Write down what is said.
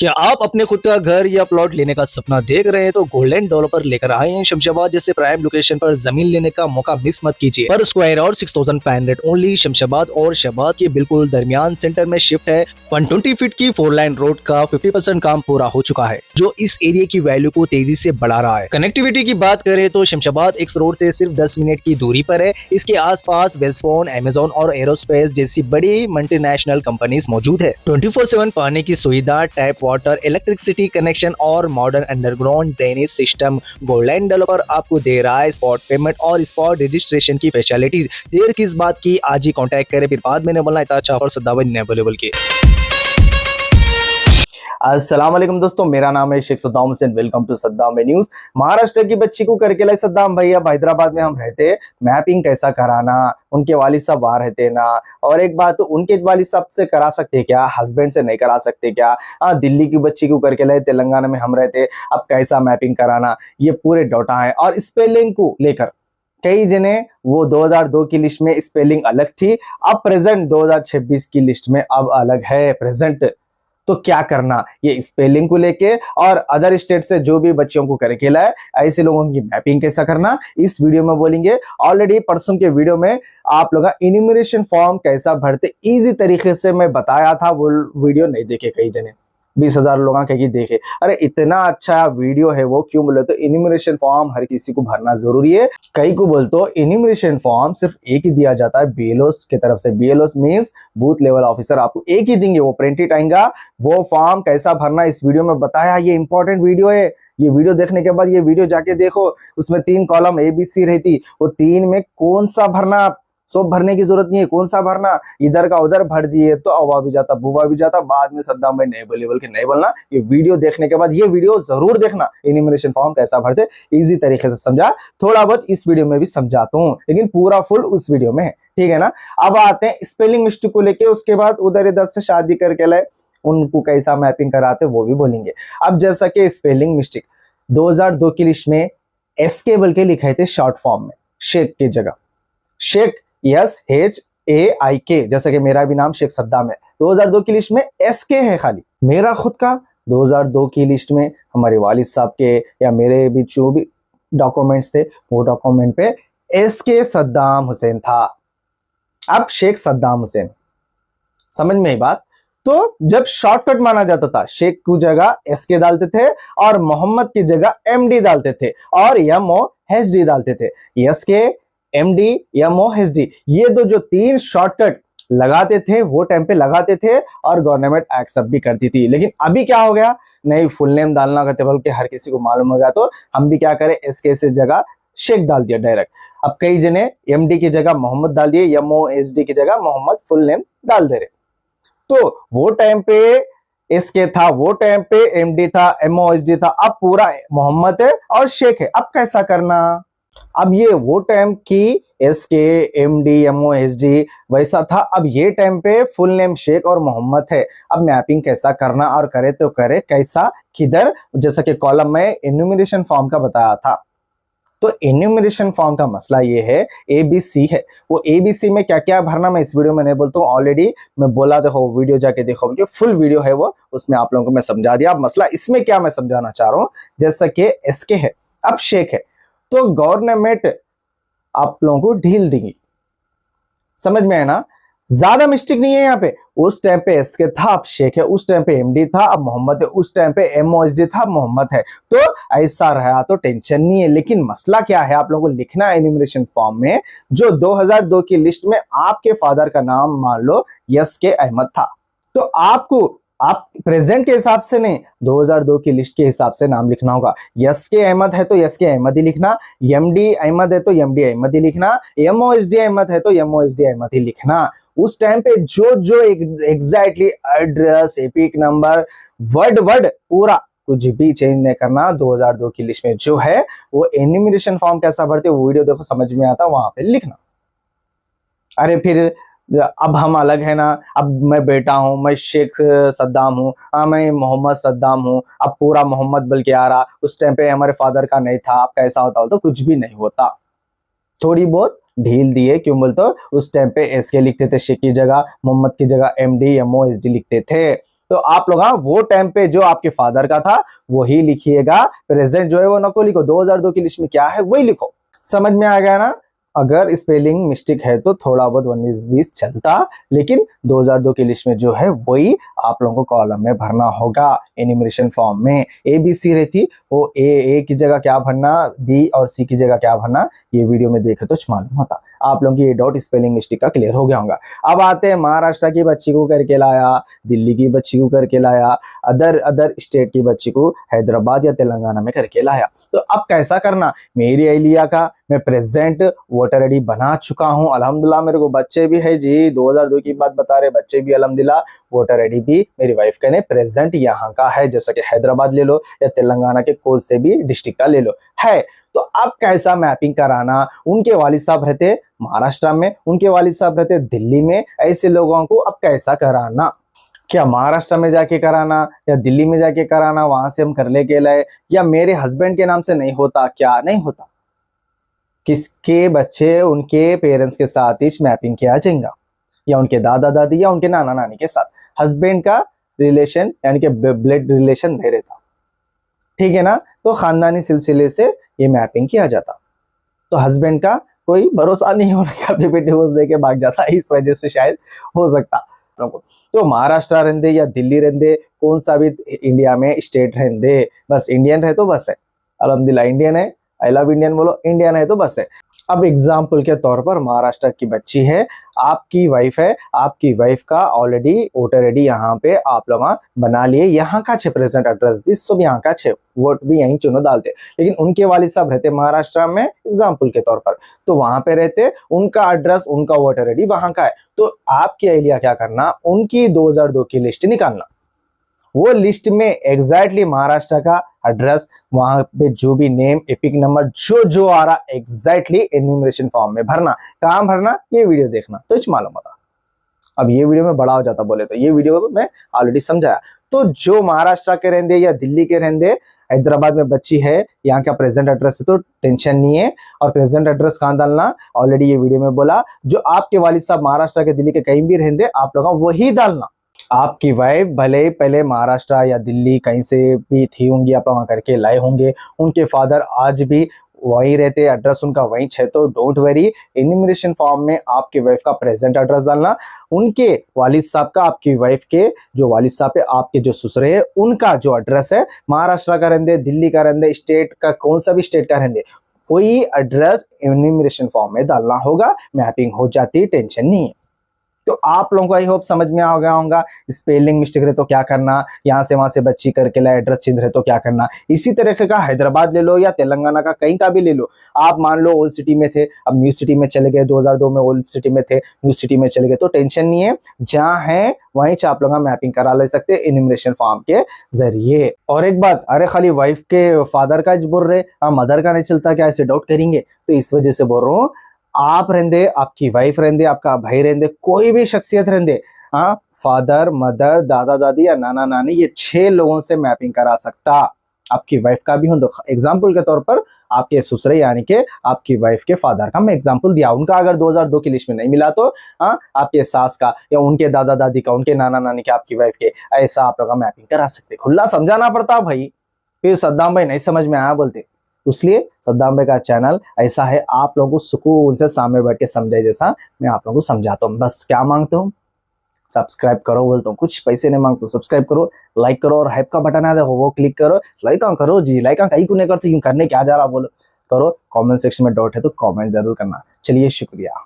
क्या आप अपने खुद का घर या प्लॉट लेने का सपना देख रहे हैं तो गोल्डन डेवलपर लेकर आए हैं शमशाबाद जैसे प्राइम लोकेशन पर जमीन लेने का मौका मिस मत कीजिए। पर स्क्वायर और 6500 ओनली। शमशाबाद और शहबाद के बिल्कुल दरमियान सेंटर में शिफ्ट है। 120 फीट की 4 लाइन रोड का 50% काम पूरा हो चुका है, जो इस एरिया की वैल्यू को तेजी से बढ़ा रहा है। कनेक्टिविटी की बात करें तो शमशाबाद एक्स रोड से सिर्फ 10 मिनट की दूरी पर है। इसके आसपास वेल्सफोन, अमेजोन और एरोस्पेस जैसी बड़ी मल्टीनेशनल कंपनीज मौजूद है। 24/7 पानी की सुविधा, टैप वाटर, इलेक्ट्रिसिटी कनेक्शन और modern underground drainage system. Golden developer आपको दे रहा है स्पॉट पेमेंट और स्पॉट रजिस्ट्रेशन की फैसिलिटीज। देर किस बात की, आज ही कांटेक्ट करें। फिर बाद में बोलना इतना अच्छा और सद्दाम अवेलेबल के। अस्सलाम वालेकुम दोस्तों, मेरा नाम है Shaikh Saddam Hussain. Welcome to Saddam news. Maharashtra की बच्ची को करके लाए सद्दाम भैया। हैदराबाद में हम रहते, मैपिंग कैसा कराना, उनके वालिद साहब वहां रहते ना। और एक बात, उनके वालिद साहब से करा सकते क्या, हस्बैंड से नहीं करा सकते क्या? दिल्ली की बच्ची को करके लाए, तेलंगाना में हम रहते, अब कैसा मैपिंग कराना, ये पूरे डोटा है। और स्पेलिंग को लेकर कई जने, वो 2002 की लिस्ट में स्पेलिंग अलग थी, अब प्रेजेंट 2026 की लिस्ट में अब अलग है प्रेजेंट। तो क्या करना, ये स्पेलिंग को लेके और अदर स्टेट से जो भी बच्चों को करके लाए, ऐसे लोगों की मैपिंग कैसा करना, इस वीडियो में बोलेंगे। ऑलरेडी परसों के वीडियो में आप लोग इन्यूमरेशन फॉर्म कैसा भरते इजी तरीके से मैं बताया था, वो वीडियो नहीं देखे कई जने। 20,000 लोग कहीं देखे। अरे इतना अच्छा वीडियो है वो, क्यों बोले तो इन्यूमरेशन फॉर्म हर किसी को भरना जरूरी है। कई को बोलते हो इन्यूमरेशन फॉर्म सिर्फ एक ही दिया जाता है बीएलओस की तरफ से। बीएलओस मींस बूथ लेवल ऑफिसर, आपको एक ही देंगे, वो प्रिंटेड आएगा। वो फॉर्म कैसा भरना इस वीडियो में बताया। ये इंपॉर्टेंट वीडियो है। ये वीडियो देखने के बाद ये वीडियो जाके देखो, उसमें 3 कॉलम ABC रहती, वो 3 में कौन सा भरना, सब भरने की जरूरत नहीं है। कौन सा भरना, इधर का उधर भर दिए तो अवा भी जाता, बुवा भी जाता, बाद में सद्दाम भाई नहीं बोले बोल के नहीं बोलना। ये वीडियो देखने के बाद ये वीडियो जरूर देखना, इन्यूमरेशन फॉर्म कैसा भरते इजी तरीके से समझा। थोड़ा बहुत इस वीडियो में भी समझाता हूँ, लेकिन पूरा फुल उस वीडियो में है, ठीक है ना। अब आते हैं स्पेलिंग मिस्टेक को लेके, उसके बाद उधर इधर से शादी करके लाए उनको कैसा मैपिंग कराते वो भी बोलेंगे। अब जैसा कि स्पेलिंग मिस्टेक 2002 की लिस्ट में SK बोल के लिखे थे शॉर्ट फॉर्म में, शेख की जगह शेख SHAIK, जैसा कि मेरा भी नाम शेख सद्दाम है। 2002 की लिस्ट में SK है खाली। मेरा खुद का 2002 की लिस्ट में हमारे वालिद साहब के या मेरे भी जो भी डॉक्यूमेंट्स थे, वो डॉक्यूमेंट पे SK सद्दाम हुसैन था। अब शेख सद्दाम हुसैन, समझ में आई बात। तो जब शॉर्टकट माना जाता था, शेख की जगह SK डालते थे और मोहम्मद की जगह MD डालते थे और MOHD डालते थे। SK MD MOHD, ये जो 3 शॉर्टकट लगाते थे वो टाइम पे लगाते थे और गवर्नमेंट एक्सेप्ट भी करती थी। लेकिन अभी क्या हो गया, नहीं फुल नेम डालना का टेबल के हर किसी को मालूम हो गया, तो हम भी क्या करें, SK से जगह शेख डाल दिया डायरेक्ट। अब कई जने MD की जगह मोहम्मद डाल दिए, MOHD की जगह मोहम्मद फुल नेम डाल दे रहे। तो वो टाइम पे SK था, वो टाइम पे MD था, MOHD था, अब पूरा मोहम्मद है और शेख है। अब कैसा करना, अब ये वो टाइम की SK MD MOHD वैसा था, अब ये टाइम पे फुल नेम शेख और मोहम्मद है। अब मैपिंग कैसा करना और करे तो करे कैसा, किधर, जैसा कि कॉलम में इन्यूमरेशन फॉर्म का बताया था। तो इन्यूमरेशन फॉर्म का मसला ये है, ABC है। वो ABC में क्या क्या भरना मैं इस वीडियो में नहीं बोलता हूँ, ऑलरेडी मैं बोला, देखो वीडियो जाके देखो, फुल वीडियो है वो, उसमें आप लोगों को मैं समझा दिया। अब मसला इसमें क्या मैं समझाना चाह रहा हूँ, जैसा कि SK है, अब शेख है, तो गवर्नमेंट आप लोगों को ढील देगी, समझ में है ना। ज्यादा मिस्टेक नहीं है यहाँ पे। उस टाइम पे SK था, अब शेख है। उस टाइम पे MD था, अब मोहम्मद है। उस टाइम पे MOHD था, मोहम्मद है। तो ऐसा रहा तो टेंशन नहीं है। लेकिन मसला क्या है, आप लोगों को लिखना है एन्यूमरेशन फॉर्म में, जो 2002 की लिस्ट में आपके फादर का नाम मान लो SK अहमद था, तो आपको आप प्रेजेंट के हिसाब से नहीं, 2002 की लिस्ट के हिसाब से नाम लिखना होगा। SK अहमद है तो SK अहमद ही लिखना, MD अहमद है तो MD अहमद ही लिखना, MOHD अहमद है तो MOHD अहमद ही लिखना। उस टाइम पे जो exactly address, epic number, word पूरा कुछ भी चेंज नहीं करना। 2002 की लिस्ट में जो है वो एन्यूमरेशन फॉर्म कैसा भरते वो वीडियो देखो, समझ में आता, वहां पे लिखना। अरे फिर अब हम अलग है ना, अब मैं बेटा हूं, मैं शेख सद्दाम हूं, मैं मोहम्मद सद्दाम हूं, अब पूरा मोहम्मद बल के आ रहा, उस टाइम पे हमारे फादर का नहीं था, अब कैसा होता, तो कुछ भी नहीं होता। थोड़ी बहुत ढील दिए, क्यों बोलते हो, उस टाइम पे SK लिखते थे शेख की जगह, मोहम्मद की जगह MD MOHD लिखते थे। तो आप लोग हाँ वो टाइम पे जो आपके फादर का था वही लिखिएगा, प्रेजेंट जो है वो नको लिखो, 2002 की लिस्ट में क्या है वही लिखो। समझ में आ गया ना? अगर स्पेलिंग मिस्टेक है तो थोड़ा बहुत 19-20 चलता, लेकिन 2002 की लिस्ट में जो है वही आप लोगों को कॉलम में भरना होगा। एनिमरेशन फॉर्म में ए बी सी रहती, वो ए की जगह क्या भरना, बी और सी की जगह क्या भरना, ये वीडियो में देखे तो मालूम होता। आप लोगों की ये डाउट स्पेलिंग मिस्टेक का क्लियर हो गया होगा। अब आते हैं महाराष्ट्र की बच्ची को करके लाया, दिल्ली की बच्ची को करके लाया, अदर स्टेट की बच्ची को हैदराबाद या तेलंगाना में करके लाया। तो अब कैसा करना, मेरी एलिया का मैं प्रेजेंट वोटर आईडी बना चुका हूं अल्हम्दुलिल्लाह। मेरे को बच्चे भी है जी, 2002 की बात बता रहे, बच्चे भी अल्हम्दुलिल्लाह। वोटर आईडी भी मेरी वाइफ का ने प्रेजेंट यहाँ का है, जैसा कि हैदराबाद ले लो या तेलंगाना के कोई से भी डिस्ट्रिक्ट का ले लो है। तो अब कैसा मैपिंग कराना, उनके वालिद साहब रहते महाराष्ट्र में, उनके वालिद साहब रहते दिल्ली में, ऐसे लोगों को अब कैसा कराना, क्या महाराष्ट्र में जाके कराना या दिल्ली में जाके कराना, वहां से हम कर लेके लाए, या मेरे हस्बैंड के नाम से नहीं होता, क्या नहीं होता, किसके बच्चे उनके पेरेंट्स के साथ ही मैपिंग किया जाएगा, या उनके दादा दादी या उनके नाना नानी के साथ। हस्बैंड का रिलेशन यानी कि ब्लड रिलेशन नहीं रहता, ठीक है ना, तो खानदानी सिलसिले से ये मैपिंग किया जाता। तो हस्बैंड का कोई भरोसा नहीं होने का, बेबी डिवोर्स देके भाग जाता, इस वजह से शायद हो सकता। तो महाराष्ट्र रहने या दिल्ली रहने, कौन सा भी इंडिया में स्टेट रहने, बस इंडियन है तो बस है, अल्हम्दुलिल्लाह इंडियन है, आई लव इंडियन बोलो, इंडियन है तो बस है। अब एग्जाम्पल के तौर पर महाराष्ट्र की बच्ची है, आपकी वाइफ है, आपकी वाइफ का ऑलरेडी वोटर आईडी यहाँ पे आप लोग बना लिए, यहाँ का छे प्रेजेंट एड्रेस भी सब यहाँ का छे, वोट भी यहीं चुनो डालते, लेकिन उनके वालिद साहब रहते महाराष्ट्र में एग्जाम्पल के तौर पर, तो वहां पे रहते, उनका एड्रेस उनका वोटर आईडी वहां का है। तो आपकी एलिया क्या करना, उनकी 2002 की लिस्ट निकालना, वो लिस्ट में एग्जैक्टली महाराष्ट्र का एड्रेस, वहां पे जो भी नेम एपिक नंबर जो आ रहा एग्जैक्टली एन्यूमरेशन फॉर्म में भरना। कहां भरना, ये वीडियो देखना तो मालूम होता। अब ये वीडियो में बड़ा हो जाता बोले तो, ये वीडियो में ऑलरेडी समझाया। तो जो महाराष्ट्र के रहंदे या दिल्ली के रहंदे, हैदराबाद में बच्ची है, यहाँ का प्रेजेंट एड्रेस है तो टेंशन नहीं है। और प्रेजेंट एड्रेस कहां डालना, ऑलरेडी ये वीडियो में बोला, जो आपके वालिद साहब महाराष्ट्र के दिल्ली के कहीं भी रहंदे, आप लोग वही डालना। आपकी वाइफ भले ही पहले महाराष्ट्र या दिल्ली कहीं से भी थी होंगी, आप वहां करके लाए होंगे, उनके फादर आज भी वहीं रहते, एड्रेस उनका वहीं है, तो डोंट वरी, एन्यूमरेशन फॉर्म में आपके वाइफ का प्रेजेंट एड्रेस डालना, उनके वालिद साहब का, आपकी वाइफ के जो वालिद साहब है, आपके जो ससुरे है, उनका जो एड्रेस है, महाराष्ट्र का रहंदे, दिल्ली का रहंदे, स्टेट का कौन सा भी स्टेट का रहंदे, वही एड्रेस एन्यूमरेशन फॉर्म में डालना होगा, मैपिंग हो जाती, टेंशन नहीं है। तो आप लोगों को आई होप समझ में आ गया होगा, स्पेलिंग मिस्टेक रहे तो क्या करना, यहाँ से वहां से बच्ची करके लाए, एड्रेस चेंज रहे तो क्या करना। इसी तरीके का हैदराबाद ले लो या तेलंगाना का कहीं का भी ले लो, आप मान लो ओल्ड सिटी में थे, अब न्यू सिटी में चले गए, 2002 में ओल्ड सिटी में थे, न्यू सिटी में चले गए, तो टेंशन नहीं है, जहां है वहीं से आप लोग मैपिंग करा ले सकते हैं एन्यूमरेशन फॉर्म के जरिए। और एक बात, अरे खाली वाइफ के फादर का बोल रहे, मदर का नहीं चलता क्या, ऐसे डाउट करेंगे, तो इस वजह से बोल रहा हूँ, आप रहंदे, आपकी वाइफ रहंदे, आपका भाई रहंदे, कोई भी शख्सियत रहंदे, हाँ, फादर मदर दादा दादी या नाना नानी, ये 6 लोगों से मैपिंग करा सकता। आपकी वाइफ का भी हो तो एग्जाम्पल के तौर पर आपके ससुरे यानी कि आपकी वाइफ के फादर का मैं एग्जाम्पल दिया, उनका अगर 2002 की लिस्ट में नहीं मिला तो हाँ आपके सास का या उनके दादा दादी का, उनके नाना नानी के, आपकी वाइफ के, ऐसा आप लोग मैपिंग करा सकते। खुला समझाना पड़ता भाई, फिर सद्दाम भाई नहीं समझ में आया बोलते, इसलिए सद्दाम भाई का चैनल ऐसा है, आप लोगों को सुकून से सामने बैठ के समझाए जैसा मैं आप लोगों को समझाता हूँ। बस क्या मांगता हूँ, सब्सक्राइब करो, बोलता हूँ, कुछ पैसे नहीं मांगता हूँ, सब्सक्राइब करो, लाइक करो, और हाइप का बटन है देखो वो क्लिक करो, लाइक करो जी, लाइक कहीं को नहीं करते, करने क्या जा रहा बोलो, करो, कमेंट सेक्शन में डाउट है तो कमेंट जरूर करना। चलिए शुक्रिया।